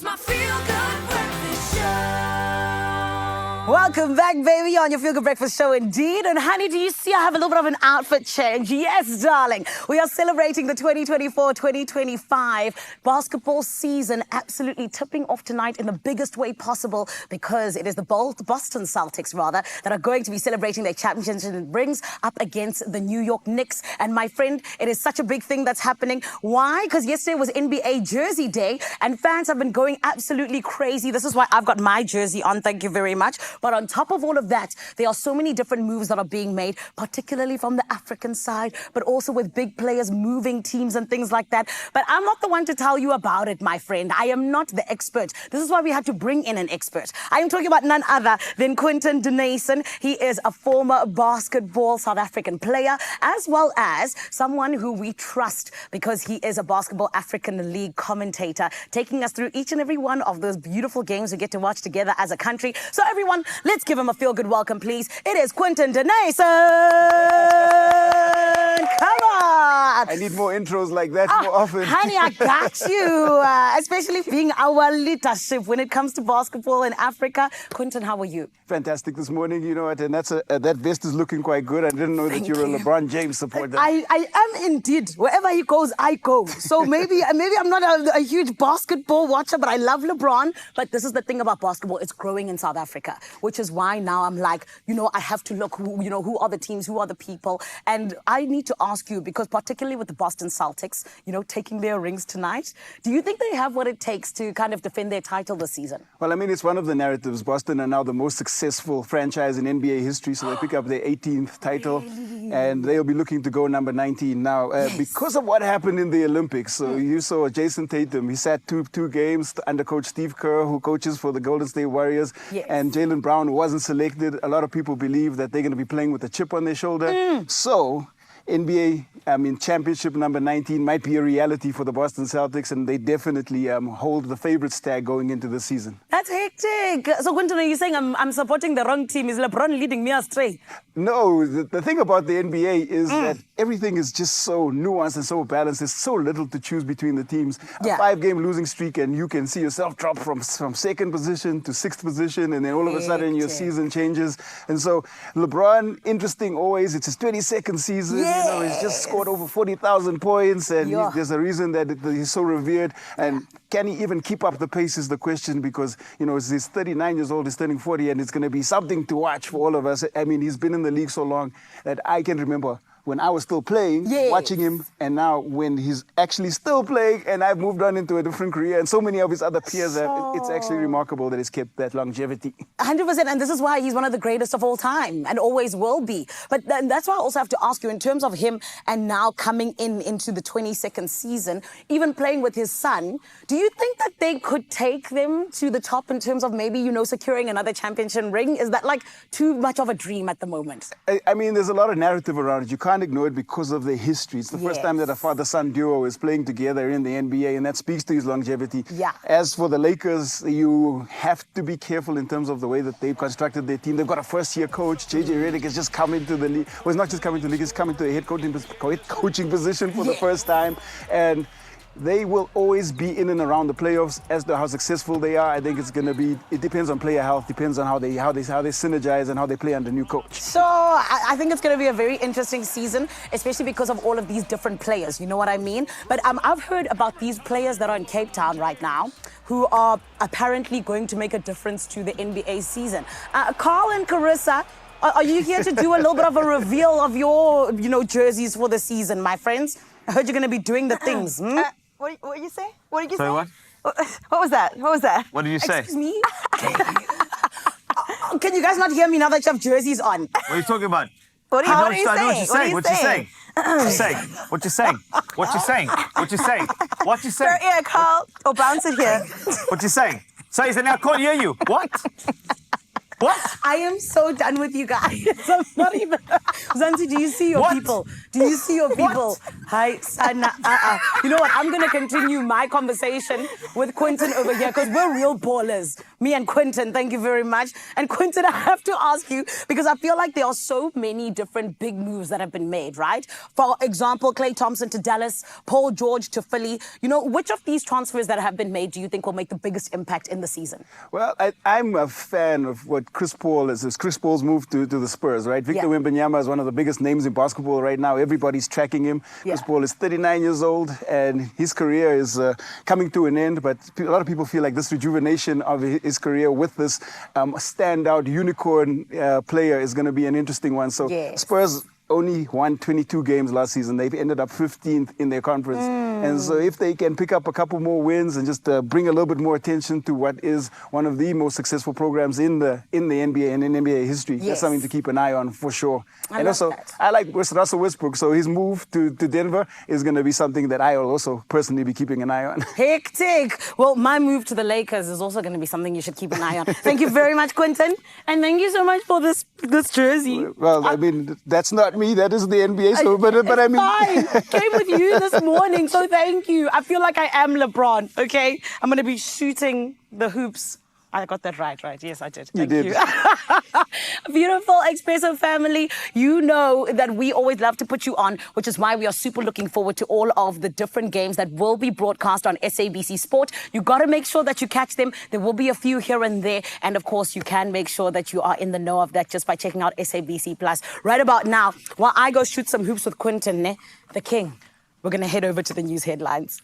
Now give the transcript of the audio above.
It's my feel-good breakfast show. Welcome back, baby, on your Feel Good Breakfast show indeed. And honey, do you see I have a little bit of an outfit change? Yes, darling. We are celebrating the 2024-2025 basketball season, absolutely tipping off tonight in the biggest way possible because it is the Boston Celtics, rather, that are going to be celebrating their championship rings up against the New York Knicks. And my friend, it is such a big thing that's happening. Why? Because yesterday was NBA Jersey Day and fans have been going absolutely crazy. This is why I've got my jersey on. Thank you very much. But on top of all of that, there are so many different moves that are being made, particularly from the African side, but also with big players moving teams and things like that. But I'm not the one to tell you about it, my friend. I am not the expert. This is why we had to bring in an expert. I am talking about none other than Quinton Denason. He is a former basketball South African player, as well as someone who we trust because he is a Basketball African League commentator, taking us through each and every one of those beautiful games we get to watch together as a country. So everyone, let's give him a feel-good welcome, please. It is Quinton Denason. Come on. I need more intros like that more often. Honey, I got you. Especially being our leadership when it comes to basketball in Africa. Quinton, how are you? Fantastic this morning, you know what, and that vest is looking quite good. I didn't know that you were a LeBron James supporter. I am indeed. Wherever he goes, I go. So maybe I'm not a huge basketball watcher, but I love LeBron. But this is the thing about basketball. It's growing in South Africa, which is why now I'm like, I have to look who are the teams, who are the people. And I need to ask you, because particularly with the Boston Celtics, taking their rings tonight, do you think they have what it takes to kind of defend their title this season? Well, I mean, it's one of the narratives. Boston are now the most successful franchise in NBA history, so they pick up their 18th title, Really? and they'll be looking to go number 19 now. Because of what happened in the Olympics, so you saw Jason Tatum, he sat two games under coach Steve Kerr, who coaches for the Golden State Warriors, Yes. and Jaylen Brown, who wasn't selected. A lot of people believe that they're going to be playing with a chip on their shoulder. So NBA, championship number 19 might be a reality for the Boston Celtics, and they definitely hold the favorite tag going into the season. That's hectic. So, Quinton, are you saying I'm supporting the wrong team? Is LeBron leading me astray? No, the thing about the NBA is that everything is just so nuanced and so balanced. There's so little to choose between the teams. Yeah. A 5-game losing streak, and you can see yourself drop from second position to sixth position, and then all of a sudden your season changes. And so LeBron, interesting always. It's his 22nd season. He's just scored over 40,000 points, and there's a reason that he's so revered. And can he even keep up the pace is the question, because, he's 39 years old, he's turning 40, and it's going to be something to watch for all of us. I mean, he's been in the league so long that I can remember when I was still playing, watching him, and now when he's actually still playing and I've moved on into a different career, and so many of his other peers, it's actually remarkable that he's kept that longevity. 100%, and this is why he's one of the greatest of all time and always will be. But that's why I also have to ask you, in terms of him and now coming into the 22nd season, even playing with his son, do you think that they could take them to the top in terms of maybe, securing another championship ring? Is that like too much of a dream at the moment? I mean, there's a lot of narrative around it. You can't ignore it because of their history. It's the first time that a father-son duo is playing together in the NBA, and that speaks to his longevity. Yeah. As for the Lakers, you have to be careful in terms of the way that they've constructed their team. They've got a first-year coach. JJ Redick has just come into the league. Well, he's not just coming to the league, he's coming to a head coaching position for the first time. And they will always be in and around the playoffs. As to how successful they are, I think it's going to be, it depends on player health, depends on how they synergize and how they play under new coach. So I think it's going to be a very interesting season, especially because of all of these different players, you know what I mean? But I've heard about these players that are in Cape Town right now who are apparently going to make a difference to the NBA season. Carl and Carissa, are you here to do a little bit of a reveal of your, jerseys for the season, my friends? I heard you're going to be doing the things. What did you say? What did you Sorry, say? what? What was that? What was that? What did you say? Excuse me? Can you guys not hear me now that you have jerseys on? What are you talking about? What are you saying? What you saying? What you saying? What you saying? What you saying? What you saying? Yeah, Carl. Oh, bounce it here. What you saying? So he said, now I can't hear you. What? What? I am so done with you guys. I'm not even... Zanti, do you see your people? Do you see your people? Hi, Sana. You know what? I'm going to continue my conversation with Quentin over here because we're real ballers. Me and Quentin, thank you very much. And Quentin, I have to ask you because I feel like there are so many different big moves that have been made, right? For example, Klay Thompson to Dallas, Paul George to Philly. You know, which of these transfers that have been made do you think will make the biggest impact in the season? Well, I'm a fan of what Chris Paul is. It's Chris Paul's move to the Spurs, right? Victor Wembanyama is one of the biggest names in basketball right now. Everybody's tracking him. Yeah. Chris Paul is 39 years old, and his career is coming to an end. But a lot of people feel like this rejuvenation of his career with this standout unicorn player is going to be an interesting one. So Spurs only won 22 games last season. They've ended up 15th in their conference. And so if they can pick up a couple more wins and just bring a little bit more attention to what is one of the most successful programs in the NBA and in NBA history, that's something to keep an eye on for sure. And also, I like Russell Westbrook, so his move to Denver is going to be something that I will also personally be keeping an eye on. Hectic. Well, my move to the Lakers is also going to be something you should keep an eye on. Thank you very much, Quentin. And thank you so much for this jersey. Well, I mean, that's not me. That is the NBA. So, but I mean, fine. Came with you this morning, so thank you. I feel like I am LeBron. Okay, I'm gonna be shooting the hoops. I got that right? Yes, I did. Thank you. Beautiful Expresso family. You know that we always love to put you on, which is why we are super looking forward to all of the different games that will be broadcast on SABC Sport. You got to make sure that you catch them. There will be a few here and there. And of course, you can make sure that you are in the know of that just by checking out SABC Plus. Right about now, while I go shoot some hoops with Quentin, the king, we're going to head over to the news headlines.